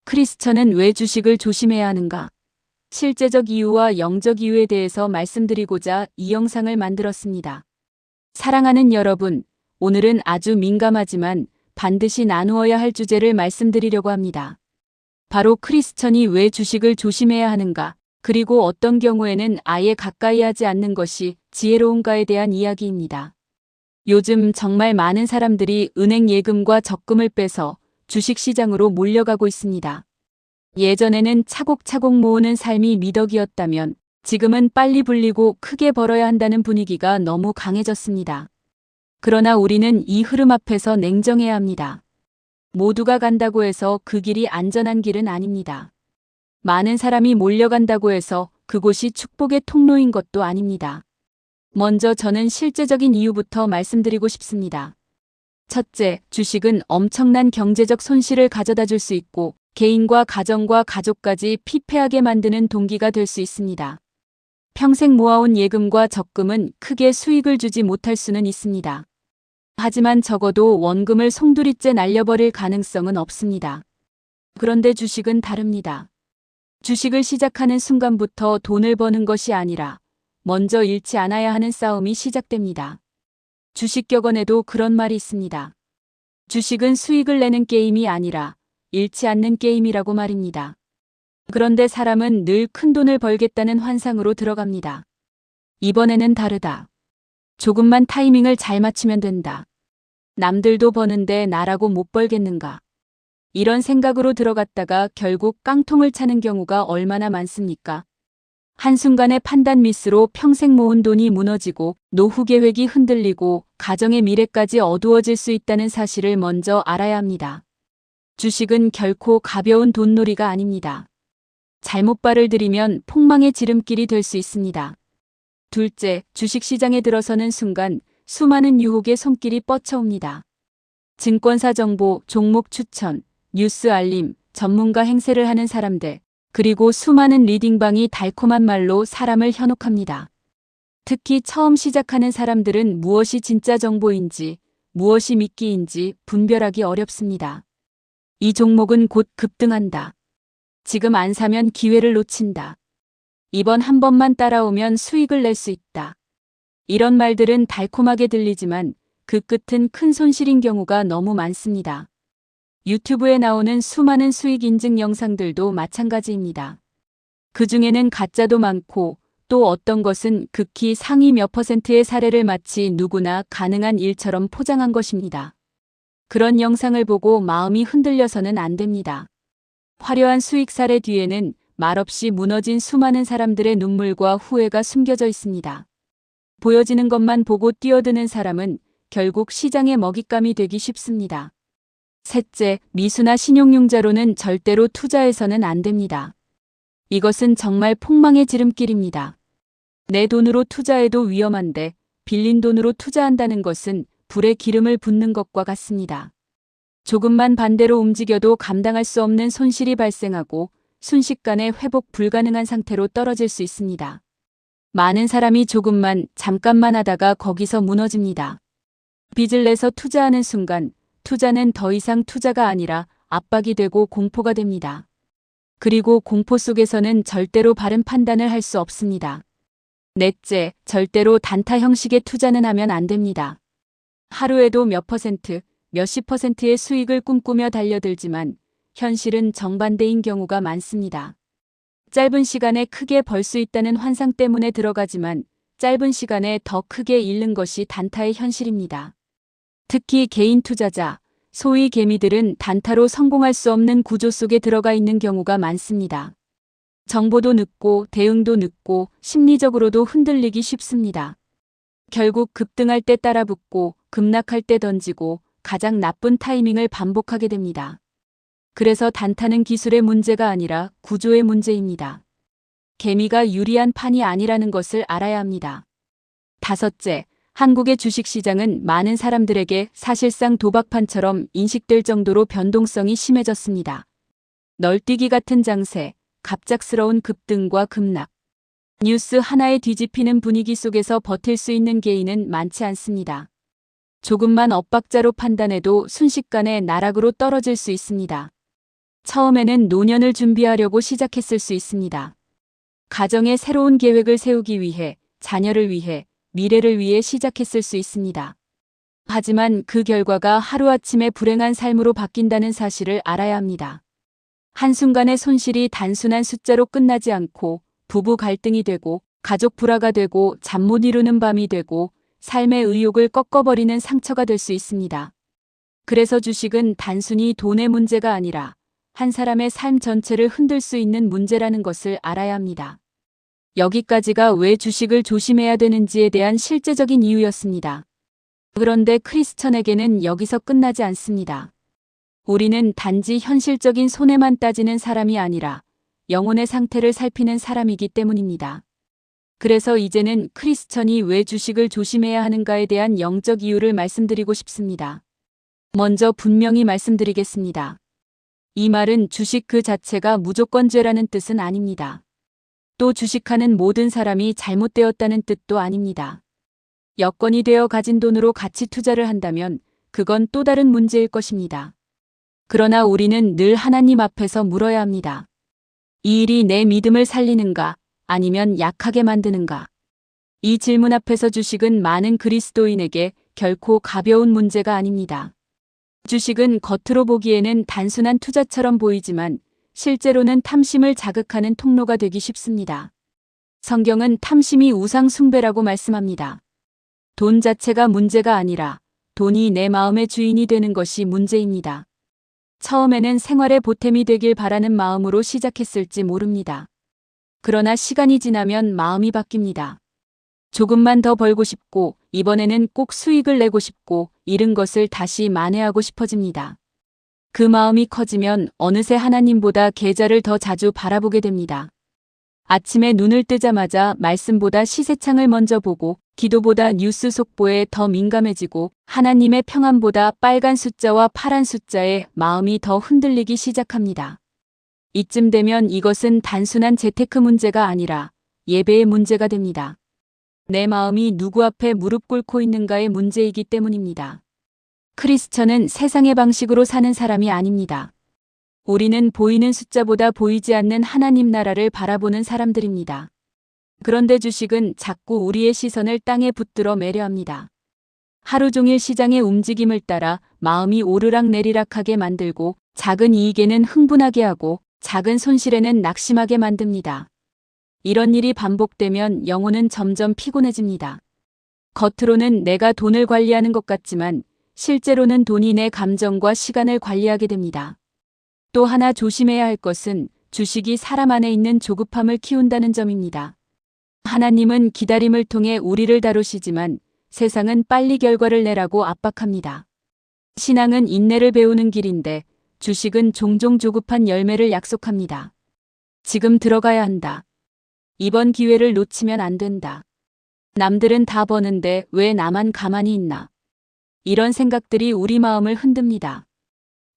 크리스천은 왜 주식을 조심해야 하는가? 실제적 이유와 영적 이유에 대해서 말씀드리고자 이 영상을 만들었습니다. 사랑하는 여러분, 오늘은 아주 민감하지만 반드시 나누어야 할 주제를 말씀드리려고 합니다. 바로 크리스천이 왜 주식을 조심해야 하는가, 그리고 어떤 경우에는 아예 가까이 하지 않는 것이 지혜로운가에 대한 이야기입니다. 요즘 정말 많은 사람들이 은행 예금과 적금을 빼서 주식시장으로 몰려가고 있습니다. 예전에는 차곡차곡 모으는 삶이 미덕이었다면 지금은 빨리 불리고 크게 벌어야 한다는 분위기가 너무 강해졌습니다. 그러나 우리는 이 흐름 앞에서 냉정해야 합니다. 모두가 간다고 해서 그 길이 안전한 길은 아닙니다. 많은 사람이 몰려간다고 해서 그곳이 축복의 통로인 것도 아닙니다. 먼저 저는 실제적인 이유부터 말씀드리고 싶습니다. 첫째, 주식은 엄청난 경제적 손실을 가져다 줄 수 있고 개인과 가정과 가족까지 피폐하게 만드는 동기가 될 수 있습니다. 평생 모아온 예금과 적금은 크게 수익을 주지 못할 수는 있습니다. 하지만 적어도 원금을 송두리째 날려버릴 가능성은 없습니다. 그런데 주식은 다릅니다. 주식을 시작하는 순간부터 돈을 버는 것이 아니라 먼저 잃지 않아야 하는 싸움이 시작됩니다. 주식격언에도 그런 말이 있습니다. 주식은 수익을 내는 게임이 아니라 잃지 않는 게임이라고 말입니다. 그런데 사람은 늘 큰 돈을 벌겠다는 환상으로 들어갑니다. 이번에는 다르다. 조금만 타이밍을 잘 맞추면 된다. 남들도 버는데 나라고 못 벌겠는가. 이런 생각으로 들어갔다가 결국 깡통을 차는 경우가 얼마나 많습니까? 한순간의 판단 미스로 평생 모은 돈이 무너지고 노후 계획이 흔들리고 가정의 미래까지 어두워질 수 있다는 사실을 먼저 알아야 합니다. 주식은 결코 가벼운 돈놀이가 아닙니다. 잘못 발을 들이면 폭망의 지름길이 될 수 있습니다. 둘째, 주식시장에 들어서는 순간 수많은 유혹의 손길이 뻗쳐옵니다. 증권사 정보, 종목 추천, 뉴스 알림, 전문가 행세를 하는 사람들, 그리고 수많은 리딩방이 달콤한 말로 사람을 현혹합니다. 특히 처음 시작하는 사람들은 무엇이 진짜 정보인지, 무엇이 미끼인지 분별하기 어렵습니다. 이 종목은 곧 급등한다. 지금 안 사면 기회를 놓친다. 이번 한 번만 따라오면 수익을 낼 수 있다. 이런 말들은 달콤하게 들리지만 그 끝은 큰 손실인 경우가 너무 많습니다. 유튜브에 나오는 수많은 수익 인증 영상들도 마찬가지입니다. 그 중에는 가짜도 많고 또 어떤 것은 극히 상위 몇 %의 사례를 마치 누구나 가능한 일처럼 포장한 것입니다. 그런 영상을 보고 마음이 흔들려서는 안 됩니다. 화려한 수익 사례 뒤에는 말없이 무너진 수많은 사람들의 눈물과 후회가 숨겨져 있습니다. 보여지는 것만 보고 뛰어드는 사람은 결국 시장의 먹잇감이 되기 쉽습니다. 셋째, 미수나 신용융자로는 절대로 투자해서는 안 됩니다. 이것은 정말 폭망의 지름길입니다. 내 돈으로 투자해도 위험한데 빌린 돈으로 투자한다는 것은 불에 기름을 붓는 것과 같습니다. 조금만 반대로 움직여도 감당할 수 없는 손실이 발생하고 순식간에 회복 불가능한 상태로 떨어질 수 있습니다. 많은 사람이 잠깐만 하다가 거기서 무너집니다. 빚을 내서 투자하는 순간 투자는 더 이상 투자가 아니라 압박이 되고 공포가 됩니다. 그리고 공포 속에서는 절대로 바른 판단을 할 수 없습니다. 넷째, 절대로 단타 형식의 투자는 하면 안 됩니다. 하루에도 몇 %, 몇십 %의 수익을 꿈꾸며 달려들지만 현실은 정반대인 경우가 많습니다. 짧은 시간에 크게 벌 수 있다는 환상 때문에 들어가지만 짧은 시간에 더 크게 잃는 것이 단타의 현실입니다. 특히 개인 투자자, 소위 개미들은 단타로 성공할 수 없는 구조 속에 들어가 있는 경우가 많습니다. 정보도 늦고 대응도 늦고 심리적으로도 흔들리기 쉽습니다. 결국 급등할 때 따라붙고 급락할 때 던지고 가장 나쁜 타이밍을 반복하게 됩니다. 그래서 단타는 기술의 문제가 아니라 구조의 문제입니다. 개미가 유리한 판이 아니라는 것을 알아야 합니다. 다섯째, 한국의 주식시장은 많은 사람들에게 사실상 도박판처럼 인식될 정도로 변동성이 심해졌습니다. 널뛰기 같은 장세, 갑작스러운 급등과 급락. 뉴스 하나에 뒤집히는 분위기 속에서 버틸 수 있는 개인은 많지 않습니다. 조금만 엇박자로 판단해도 순식간에 나락으로 떨어질 수 있습니다. 처음에는 노년을 준비하려고 시작했을 수 있습니다. 가정의 새로운 계획을 세우기 위해, 자녀를 위해, 미래를 위해 시작했을 수 있습니다. 하지만 그 결과가 하루아침에 불행한 삶으로 바뀐다는 사실을 알아야 합니다. 한순간의 손실이 단순한 숫자로 끝나지 않고 부부 갈등이 되고 가족 불화가 되고 잠 못 이루는 밤이 되고 삶의 의욕을 꺾어버리는 상처가 될 수 있습니다. 그래서 주식은 단순히 돈의 문제가 아니라 한 사람의 삶 전체를 흔들 수 있는 문제라는 것을 알아야 합니다. 여기까지가 왜 주식을 조심해야 되는지에 대한 실제적인 이유였습니다. 그런데 크리스천에게는 여기서 끝나지 않습니다. 우리는 단지 현실적인 손해만 따지는 사람이 아니라 영혼의 상태를 살피는 사람이기 때문입니다. 그래서 이제는 크리스천이 왜 주식을 조심해야 하는가에 대한 영적 이유를 말씀드리고 싶습니다. 먼저 분명히 말씀드리겠습니다. 이 말은 주식 그 자체가 무조건 죄라는 뜻은 아닙니다. 또 주식하는 모든 사람이 잘못되었다는 뜻도 아닙니다. 여건이 되어 가진 돈으로 가치 투자를 한다면 그건 또 다른 문제일 것입니다. 그러나 우리는 늘 하나님 앞에서 물어야 합니다. 이 일이 내 믿음을 살리는가, 아니면 약하게 만드는가? 이 질문 앞에서 주식은 많은 그리스도인에게 결코 가벼운 문제가 아닙니다. 주식은 겉으로 보기에는 단순한 투자처럼 보이지만 실제로는 탐심을 자극하는 통로가 되기 쉽습니다. 성경은 탐심이 우상 숭배라고 말씀합니다. 돈 자체가 문제가 아니라 돈이 내 마음의 주인이 되는 것이 문제입니다. 처음에는 생활의 보탬이 되길 바라는 마음으로 시작했을지 모릅니다. 그러나 시간이 지나면 마음이 바뀝니다. 조금만 더 벌고 싶고 이번에는 꼭 수익을 내고 싶고 잃은 것을 다시 만회하고 싶어집니다. 그 마음이 커지면 어느새 하나님보다 계좌를 더 자주 바라보게 됩니다. 아침에 눈을 뜨자마자 말씀보다 시세창을 먼저 보고 기도보다 뉴스 속보에 더 민감해지고 하나님의 평안보다 빨간 숫자와 파란 숫자에 마음이 더 흔들리기 시작합니다. 이쯤 되면 이것은 단순한 재테크 문제가 아니라 예배의 문제가 됩니다. 내 마음이 누구 앞에 무릎 꿇고 있는가의 문제이기 때문입니다. 크리스천은 세상의 방식으로 사는 사람이 아닙니다. 우리는 보이는 숫자보다 보이지 않는 하나님 나라를 바라보는 사람들입니다. 그런데 주식은 자꾸 우리의 시선을 땅에 붙들어 매려 합니다. 하루 종일 시장의 움직임을 따라 마음이 오르락내리락하게 만들고 작은 이익에는 흥분하게 하고 작은 손실에는 낙심하게 만듭니다. 이런 일이 반복되면 영혼은 점점 피곤해집니다. 겉으로는 내가 돈을 관리하는 것 같지만 실제로는 돈이 내 감정과 시간을 관리하게 됩니다. 또 하나 조심해야 할 것은 주식이 사람 안에 있는 조급함을 키운다는 점입니다. 하나님은 기다림을 통해 우리를 다루시지만 세상은 빨리 결과를 내라고 압박합니다. 신앙은 인내를 배우는 길인데 주식은 종종 조급한 열매를 약속합니다. 지금 들어가야 한다. 이번 기회를 놓치면 안 된다. 남들은 다 버는데 왜 나만 가만히 있나? 이런 생각들이 우리 마음을 흔듭니다.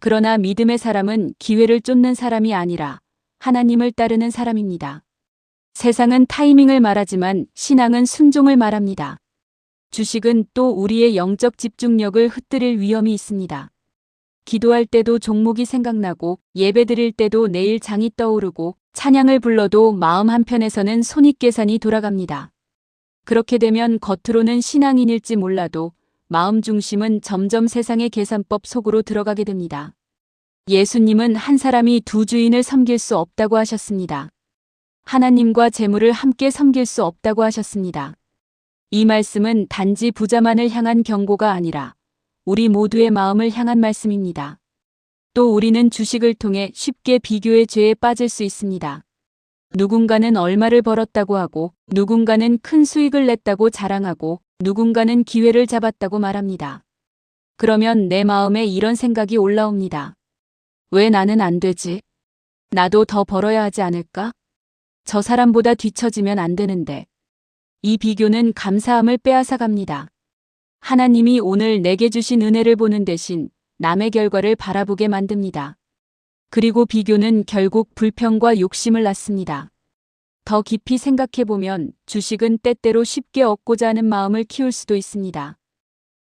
그러나 믿음의 사람은 기회를 쫓는 사람이 아니라 하나님을 따르는 사람입니다. 세상은 타이밍을 말하지만 신앙은 순종을 말합니다. 주식은 또 우리의 영적 집중력을 흩뜨릴 위험이 있습니다. 기도할 때도 종목이 생각나고 예배드릴 때도 내일 장이 떠오르고 찬양을 불러도 마음 한편에서는 손익계산이 돌아갑니다. 그렇게 되면 겉으로는 신앙인일지 몰라도 마음 중심은 점점 세상의 계산법 속으로 들어가게 됩니다. 예수님은 한 사람이 두 주인을 섬길 수 없다고 하셨습니다. 하나님과 재물을 함께 섬길 수 없다고 하셨습니다. 이 말씀은 단지 부자만을 향한 경고가 아니라 우리 모두의 마음을 향한 말씀입니다. 또 우리는 주식을 통해 쉽게 비교의 죄에 빠질 수 있습니다. 누군가는 얼마를 벌었다고 하고 누군가는 큰 수익을 냈다고 자랑하고 누군가는 기회를 잡았다고 말합니다. 그러면 내 마음에 이런 생각이 올라옵니다. 왜 나는 안 되지? 나도 더 벌어야 하지 않을까? 저 사람보다 뒤처지면 안 되는데. 이 비교는 감사함을 빼앗아갑니다. 하나님이 오늘 내게 주신 은혜를 보는 대신 남의 결과를 바라보게 만듭니다. 그리고 비교는 결국 불평과 욕심을 낳습니다. 더 깊이 생각해보면 주식은 때때로 쉽게 얻고자 하는 마음을 키울 수도 있습니다.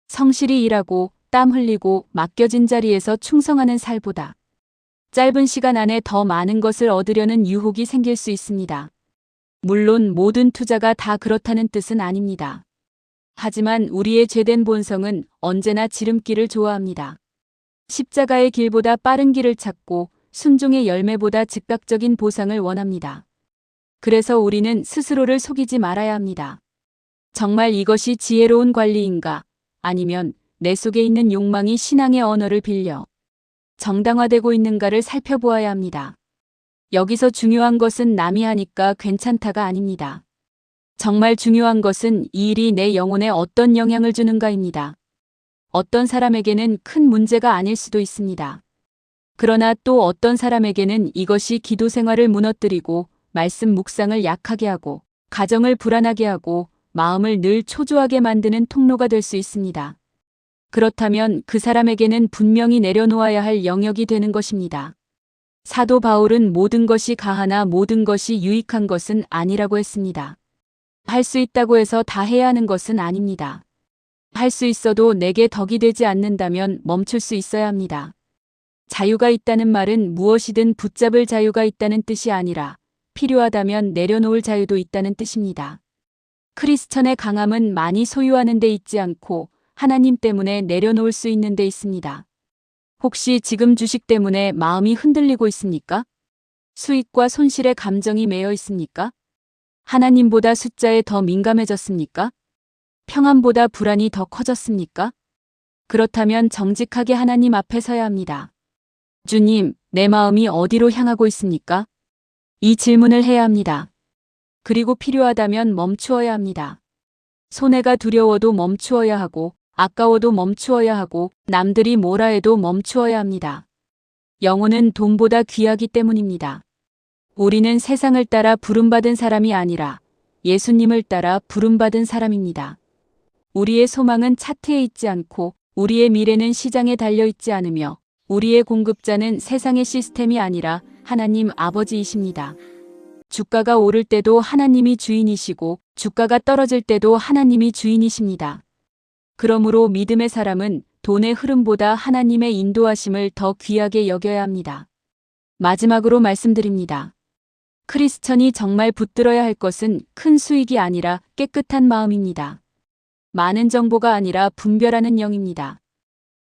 성실히 일하고 땀 흘리고 맡겨진 자리에서 충성하는 살보다 짧은 시간 안에 더 많은 것을 얻으려는 유혹이 생길 수 있습니다. 물론 모든 투자가 다 그렇다는 뜻은 아닙니다. 하지만 우리의 죄된 본성은 언제나 지름길을 좋아합니다. 십자가의 길보다 빠른 길을 찾고 순종의 열매보다 즉각적인 보상을 원합니다. 그래서 우리는 스스로를 속이지 말아야 합니다. 정말 이것이 지혜로운 관리인가? 아니면 내 속에 있는 욕망이 신앙의 언어를 빌려 정당화되고 있는가를 살펴보아야 합니다. 여기서 중요한 것은 남이 하니까 괜찮다가 아닙니다. 정말 중요한 것은 이 일이 내 영혼에 어떤 영향을 주는가입니다. 어떤 사람에게는 큰 문제가 아닐 수도 있습니다. 그러나 또 어떤 사람에게는 이것이 기도 생활을 무너뜨리고 말씀 묵상을 약하게 하고 가정을 불안하게 하고 마음을 늘 초조하게 만드는 통로가 될 수 있습니다. 그렇다면 그 사람에게는 분명히 내려놓아야 할 영역이 되는 것입니다. 사도 바울은 모든 것이 가하나 모든 것이 유익한 것은 아니라고 했습니다. 할 수 있다고 해서 다 해야 하는 것은 아닙니다. 할 수 있어도 내게 덕이 되지 않는다면 멈출 수 있어야 합니다. 자유가 있다는 말은 무엇이든 붙잡을 자유가 있다는 뜻이 아니라 필요하다면 내려놓을 자유도 있다는 뜻입니다. 크리스천의 강함은 많이 소유하는 데 있지 않고 하나님 때문에 내려놓을 수 있는 데 있습니다. 혹시 지금 주식 때문에 마음이 흔들리고 있습니까? 수익과 손실의 감정이 매여 있습니까? 하나님보다 숫자에 더 민감해졌습니까? 평안보다 불안이 더 커졌습니까? 그렇다면 정직하게 하나님 앞에 서야 합니다. 주님, 내 마음이 어디로 향하고 있습니까? 이 질문을 해야 합니다. 그리고 필요하다면 멈추어야 합니다. 손해가 두려워도 멈추어야 하고 아까워도 멈추어야 하고 남들이 뭐라 해도 멈추어야 합니다. 영혼은 돈보다 귀하기 때문입니다. 우리는 세상을 따라 부름받은 사람이 아니라 예수님을 따라 부름받은 사람입니다. 우리의 소망은 차트에 있지 않고 우리의 미래는 시장에 달려있지 않으며 우리의 공급자는 세상의 시스템이 아니라 하나님 아버지이십니다. 주가가 오를 때도 하나님이 주인이시고 주가가 떨어질 때도 하나님이 주인이십니다. 그러므로 믿음의 사람은 돈의 흐름보다 하나님의 인도하심을 더 귀하게 여겨야 합니다. 마지막으로 말씀드립니다. 크리스천이 정말 붙들어야 할 것은 큰 수익이 아니라 깨끗한 마음입니다. 많은 정보가 아니라 분별하는 영입니다.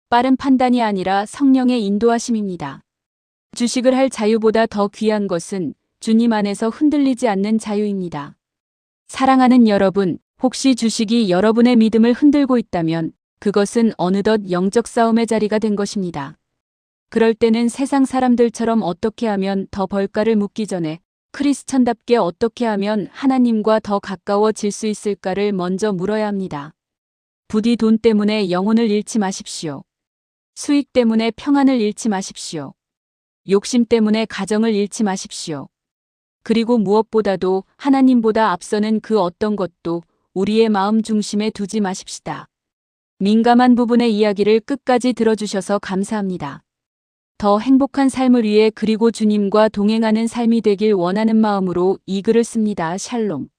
빠른 판단이 아니라 성령의 인도하심입니다. 주식을 할 자유보다 더 귀한 것은 주님 안에서 흔들리지 않는 자유입니다. 사랑하는 여러분, 혹시 주식이 여러분의 믿음을 흔들고 있다면 그것은 어느덧 영적 싸움의 자리가 된 것입니다. 그럴 때는 세상 사람들처럼 어떻게 하면 더 벌까를 묻기 전에 크리스천답게 어떻게 하면 하나님과 더 가까워질 수 있을까를 먼저 물어야 합니다. 부디 돈 때문에 영혼을 잃지 마십시오. 수익 때문에 평안을 잃지 마십시오. 욕심 때문에 가정을 잃지 마십시오. 그리고 무엇보다도 하나님보다 앞서는 그 어떤 것도 우리의 마음 중심에 두지 마십시다. 민감한 부분의 이야기를 끝까지 들어주셔서 감사합니다. 더 행복한 삶을 위해 그리고 주님과 동행하는 삶이 되길 원하는 마음으로 이 글을 씁니다. 샬롬.